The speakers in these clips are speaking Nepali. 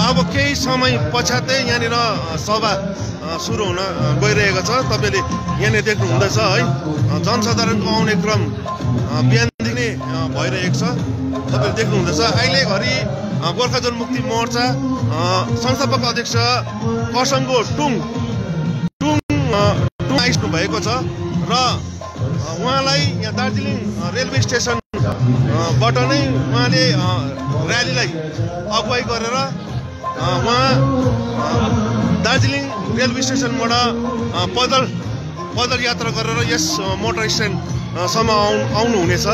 अब केही समय पछातै यहाँनिर सभा सुरु हुन गइरहेको छ। तपाईँले यहाँनिर देख्नुहुँदैछ है, जनसाधारणको आउने क्रम बिहानदेखि नै भइरहेको छ। तपाईँले देख्नुहुँदैछ अहिले घरि गोर्खा जनमुक्ति मोर्चा संस्थापक अध्यक्ष कर्सङ्गो टुङ आइसक्नु भएको छ र उहाँलाई यहाँ दार्जिलिङ रेलवे स्टेसनबाट नै उहाँले र्यालीलाई अगुवाई गरेर उहाँ दार्जिलिङ रेलवे स्टेसनबाट पैदल यात्रा गरेर यस मोटर स्ट्यान्डसम्म आउनुहुनेछ।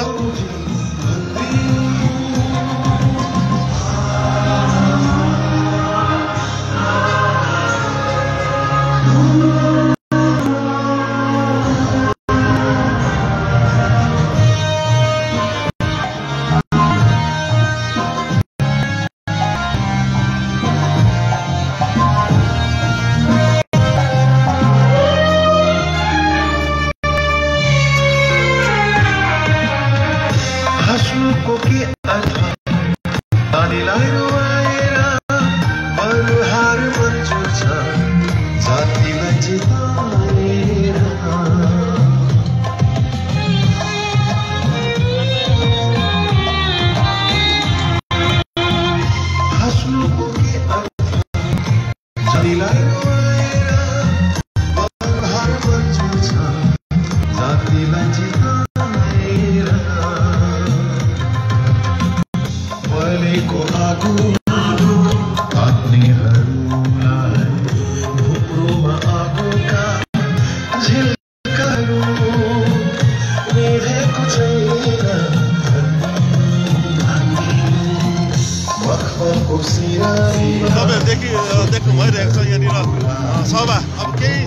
देख्नु भइरहेको छ यहाँनिर सभा अब केही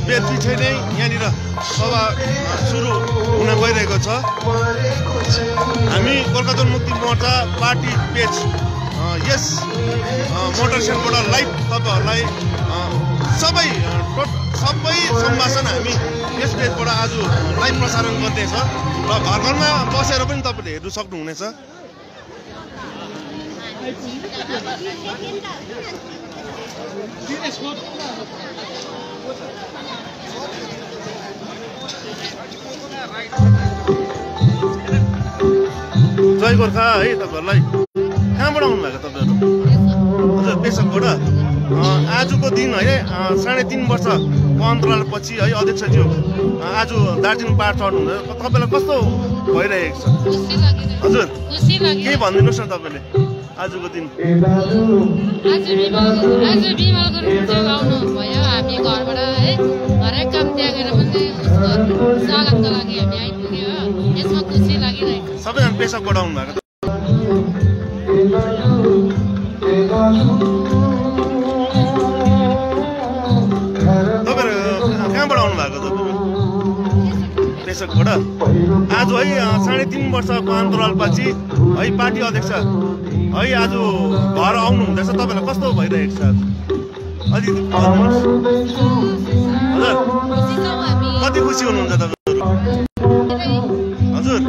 बेर पछि नै यहाँनिर सभा सुरु हुन गइरहेको छ। हामी गोर्खा जनमुक्ति मोर्चा पार्टी पेज यस मोटर स्ट्यान्डबाट लाइभ तपाईँहरूलाई सबै सम्भाषण हामी यस पेजबाट आज लाइभ प्रसारण गर्नेछ र घर घरमा बसेर पनि तपाईँले हेर्नु सक्नुहुनेछ। जय गोर्खा है तपाईँहरूलाई। कहाँबाट आउनु भएको तपाईँहरू? हजुर पेसोकबाट। आजको दिन है 3.5 वर्षको अन्तरालपछि है अध्यक्षज्यू आज दार्जिलिङ पहाड चढ्नुहुँदैछ। तपाईँलाई कस्तो भइरहेको छ? हजुर के भनिदिनुहोस् न तपाईँले आजको दिन? आज बिमल गुरुङ आउनु भयो। हामी घरबाट है हरेक काम त्यागेर पनि स्वागतको लागि हामी आइपुग्यो हो। यसमा खुसी लागिरहेको छ। सबैजना पेसोकबाट आउनु भएको? तपाईँहरू कहाँबाट आउनु भएको? पेसोकबाट। आज है 3.5 वर्षको अन्तरालपछि है पार्टी अध्यक्ष है आज घर आउनुहुँदैछ। तपाईँलाई कस्तो भइरहेको छ? अलिकति हजुर कति खुसी हुनुहुन्छ तपाईँहरू? हजुर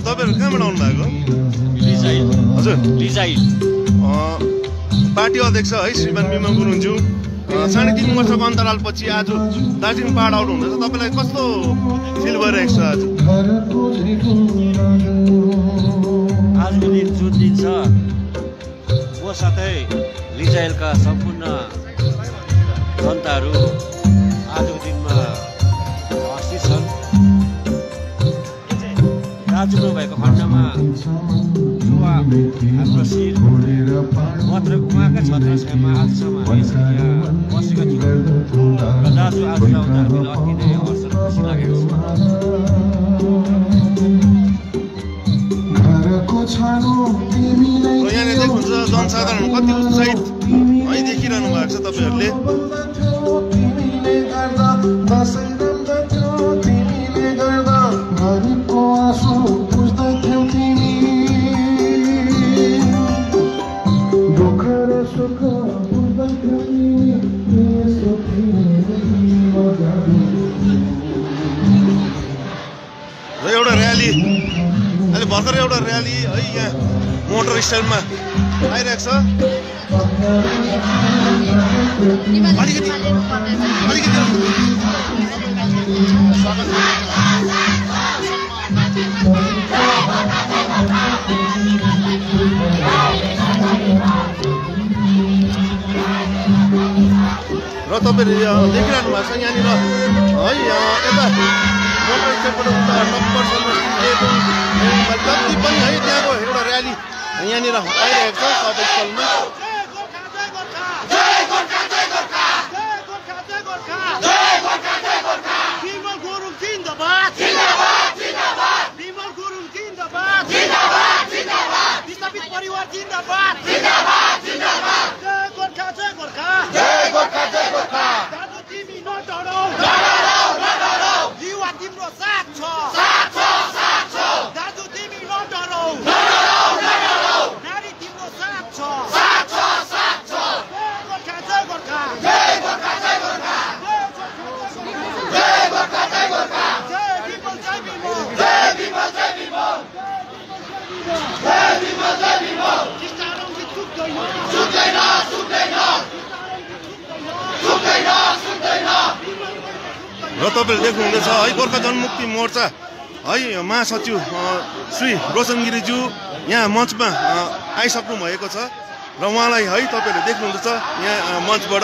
तपाईँहरू कहाँबाट आउनु भएको? हजुर पार्टी अध्यक्ष है श्रीमान बिमल गुरुङज्यू 3.5 वर्षको अन्तरालपछि आज दार्जिलिङ पहाड आउनुहुँदैछ। तपाईँलाई कस्तो फिल भइरहेको छ आज? आजको दिन जुन दिन छ म साथै लिजाइलका सम्पूर्ण जनताहरू आजको दिनमा उपस्थित छन्। दाजुभाइ भएको खण्डमा हाम्रो शिर मात्र उहाँका छत्रछायामा आजसम्म हामी बसेका थियौँ र दाजु आज आउँदा हामीलाई अति नै हर्ष र खुसी लागेको छ। यहाँनिर देख्नुहुन्छ जनसाधारण कति उत्साहित है देखिरहनु भएको छ तपाईहरुले। र एउटा र्याली अहिले भर्खर एउटा र्याली है यहाँ मोटर स्ट्यान्डमा आइरहेको छ। र तपाईहरु देखिरहनु भएको छ यहाँनिर है यता मोटर स्ट्यान्डबाट उता टप्परसम्म जति पनि है त्यहाँको एउटा र्याली यहाँनिर आइरहेको छ सभास्थलमा। र तपाईहरुले देख्नुहुँदैछ है गोर्खा जनमुक्ति मोर्चा है महासचिव श्री रोशन गिरीज्यू यहाँ मञ्चमा आइसक्नु भएको छ र उहाँलाई है तपाईहरुले देख्नुहुँदैछ यहाँ मञ्चबाट।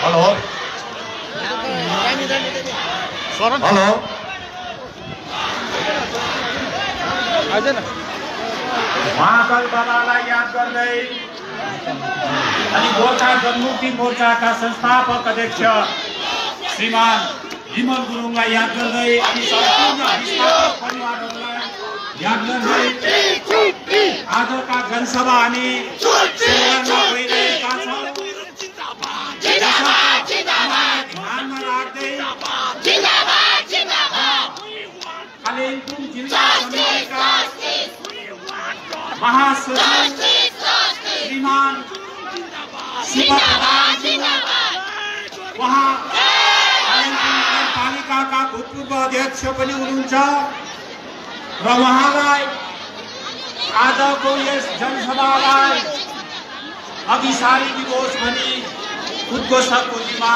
हेलो हेलो महाकाल बाबालाई याद गर्दै अनि गोर्खा जनमुक्ति मोर्चाका संस्थापक अध्यक्ष श्रीमान विमल गुरुङलाई याद गर्दै अनि सम्पूर्ण विस्थापित परिवारहरूलाई याद गर्दै आजका जनसभा हामी ध्यानमा राख्दै कालिम्पोङ जिल्ला समितिका महासचिव श्रीमान शिव प्रधान उहाँ कालिम्पोङ नगरपालिकाका भूतपूर्व अध्यक्ष पनि हुनुहुन्छ र उहाँलाई आजको यस जनसभालाई अघि सारी दिवस भनी उद्घोषकोजीमा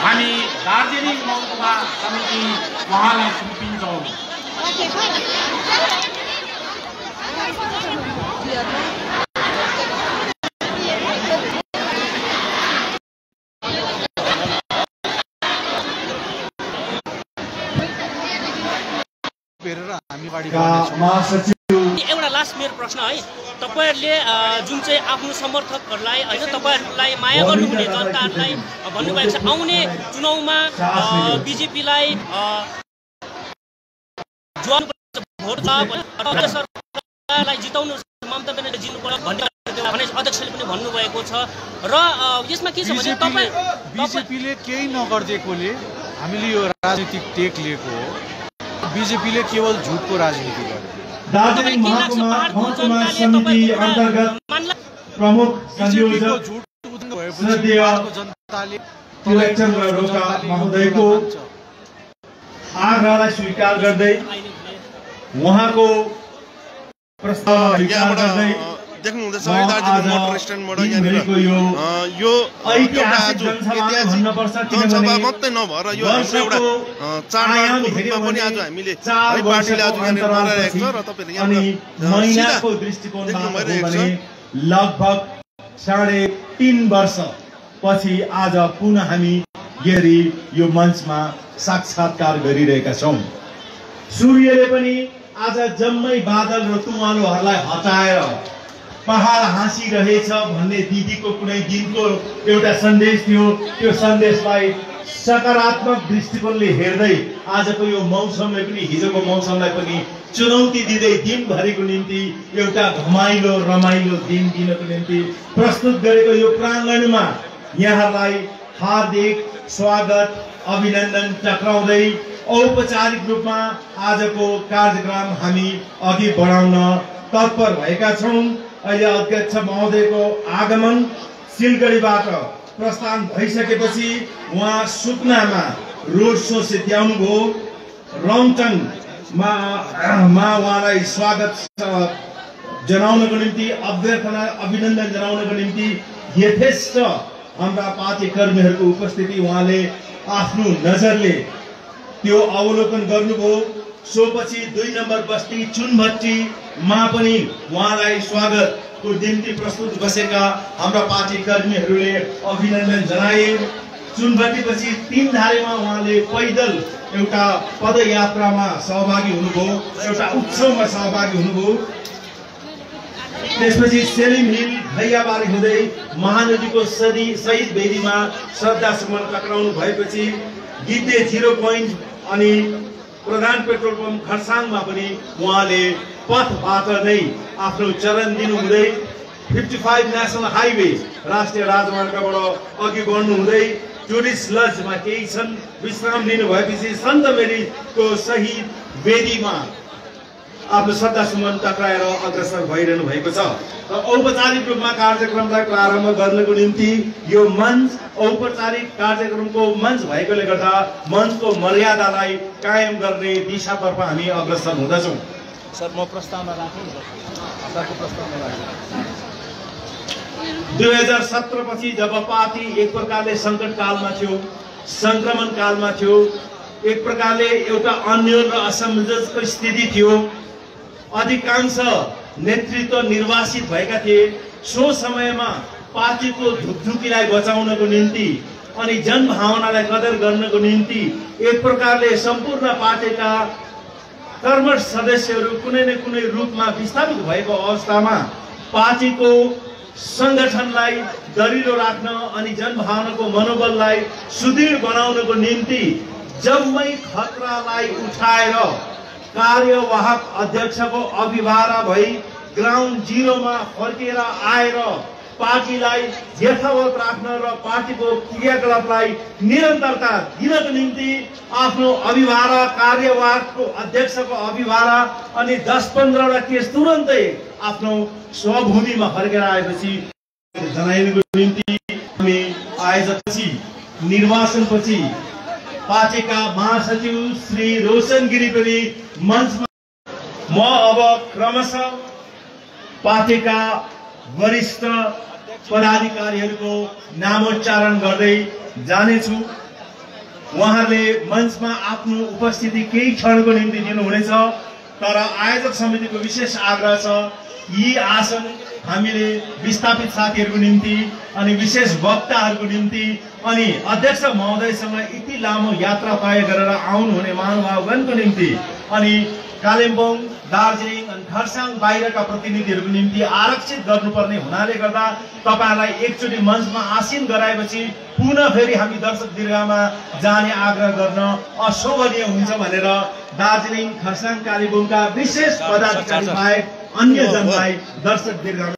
हामी दार्जिलिङ महकुमा समिति उहाँलाई सुम्पिन्छौँ। एउटा लास्ट मेरो प्रश्न है, तपाईहरुले जुन चाहिँ आफ्नो समर्थकहरूलाई हैन तपाईहरुलाई माया गर्नुहुने जनताहरूलाई भन्नुभएको छ आउने चुनावमा बीजेपीलाई भोट सरकारलाई जिताउनु ममता ब्यानर्जी जित्नु पर्छ भन्ने अध्यक्षले पनि भन्नुभएको छ र यसमा के छ भने तपाई बीजेपीले केही नगर्दिएकोले हामीले यो राजनीतिक टेक लिएको हो। बीजेपीले केवल झुटको राजनीति गर्यो। दार्जिलिङ महकुमा समिति अन्तर्गत प्रमुख संयोजक श्रद्धेय तिलकचन्द्र रोका महोदयको आग्रहलाई स्वीकार गर्दै उहाँको प्रस्ताव स्वीकार गर्दै देख्नुहुँदैछ दार्जिलिङ मोटर स्ट्यान्डबाट यहाँनिर यो एउटा आज जनसभा मात्रै नभएर यो हाम्रो एउटा चाडबाडको रूपमा पनि आज हामीले पार्टीले आज यहाँनिर मनाइरहेको छ र तपाईहरु यहाँ महिनाको दृष्टिकोणमा लगभग 3.5 वर्ष पछि आज पुनः हामी यसरी यो मञ्चमा साक्षात्कार गरिरहेका छौँ। सूर्यले पनि आज जम्मै बादल र तुवालोहरूलाई हटाएर पहाड हाँसिरहेछ भन्ने दिदीको कुनै दिनको एउटा सन्देश थियो। त्यो सन्देशलाई सकारात्मक दृष्टिकोणले हेर्दै आजको यो मौसमले पनि हिजोको मौसमलाई पनि चुनौती दिँदै दिनभरिको निम्ति एउटा घमाइलो रमाइलो दिन दिनको निम्ति प्रस्तुत गरेको यो प्राङ्गणमा यहाँलाई हार्दिक स्वागत अभिनन्दन टक्राउँदै औपचारिक रूपमा आजको कार्यक्रम हामी अघि बढाउन तत्पर भएका छौँ। अहिले अध्यक्ष महोदयको आगमन सिलगढीबाट प्रस्थान भइसकेपछि उहाँ सुकनामा रोड सो सिद्ध्याउनुभयो। रङटङमा उहाँलाई स्वागत जनाउनको निम्ति अभ्यर्थना अभिनन्दन जनाउनको निम्ति यथेष्ट हाम्रा पार्टी कर्मीहरूको उपस्थिति उहाँले आफ्नो नजरले त्यो अवलोकन गर्नुभयो। सोपछि 2 नम्बर बस्ती चुनभट्टीमा पनि उहाँलाई स्वागतको निम्ति प्रस्तुत बसेका हाम्रा पार्टी कर्मीहरूले अभिनन्दन जनाए। चुनभट्टीपछि 3 धारेमा उहाँले पैदल एउटा पदयात्रामा सहभागी हुनुभयो, एउटा उत्सवमा सहभागी हुनुभयो। त्यसपछि सेलिम हिल भैयाबारी हुँदै महानदीको शहीद वेदीमा श्रद्धासुमन टक्राउनु भएपछि गिद्धे 0 पोइन्ट अनि प्रधान पेट्रोल पम्प खरसाङमा पनि उहाँले पथबाट नै आफ्नो चरण दिनुहुँदै 55 नेसनल हाइवे राष्ट्रिय राजमार्गबाट अघि बढ्नु हुँदै टुरिस्ट लजमा केही क्षण विश्राम लिनु भएपछि सन्त मेरीको शहीद वेदीमा आफ्नो श्रद्धासुमन टक्राएर अग्रसर भइरहनु भएको छ। र औपचारिक रूपमा कार्यक्रमलाई प्रारम्भ गर्नको निम्ति यो मञ्च औपचारिक कार्यक्रमको मञ्च भएकोले गर्दा मञ्चको मर्यादालाई कायम गर्ने दिशातर्फ हामी अग्रसर हुँदछौँ। सर म प्रस्तावमा राखौँ सरको प्रस्तावमा राखौँ। 2017 पछि जब पार्टी एक प्रकारले सङ्कट कालमा थियो, संक्रमण कालमा थियो, एक प्रकारले एउटा अन्यल र असमञ्जसको स्थिति थियो, अधिकांश नेतृत्व निर्वासित भएका थिए, सो समयमा पार्टीको धुकधुकीलाई बचाउनको निम्ति अनि जनभावनालाई कदर गर्नको निम्ति एक प्रकारले सम्पूर्ण पार्टीका कर्मठ सदस्यहरू कुनै न कुनै रूपमा विस्थापित भएको अवस्थामा पार्टीको संगठनलाई दरिलो राख्न अनि जनभावनाको मनोबललाई सुदृढ बनाउनको निम्ति जम्मै खतरालाई उठाएर कार्यवाहक अध्यक्षको अभिभारा भई ग्राउन्ड जिरोमा फर्केर आएर पार्टीलाई यथावत राख्न र पार्टीको क्रियाकलापलाई निरन्तरता दिनको निम्ति आफ्नो अभिभारा कार्यवाहकको अध्यक्षको अभिभारा अनि 10-15 केस तुरन्तै आफ्नो स्वभूमिमा फर्केर आएपछि जनाइनको निम्ति हामी आयोजकपछि निर्वाचनपछि पार्टीका महासचिव श्री रोशन गिरी पनि मञ्चमा म अब क्रमशः पार्टीका वरिष्ठ पदाधिकारीहरूको नामोच्चारण गर्दै जानेछु। उहाँहरूले मञ्चमा आफ्नो उपस्थिति केही क्षणको निम्ति दिनुहुनेछ, तर आयोजक समितिको विशेष आग्रह छ यी आसन हामीले विस्थापित साथीहरूको निम्ति अनि विशेष वक्ताहरूको निम्ति अनि अध्यक्ष महोदयसँग यति लामो यात्रा तय गरेर आउनुहुने महानुभावगणको निम्ति अनि कालिम्पोङ, दार्जिलिङ अनि खरसाङ बाहिरका प्रतिनिधिहरूको निम्ति आरक्षित गर्नुपर्ने हुनाले गर्दा तपाईहरुलाई एकचोटि मञ्चमा आसीन गराएपछि पुनः फेरि हामी दर्शक दीर्घामा जाने आग्रह गर्न अशोभनीय हुन्छ भनेर दार्जिलिङ, खरसाङ, कालिम्पोङका विशेष पदाधिकारी बाहेक अन्य जनलाई दर्शक दीर्घामा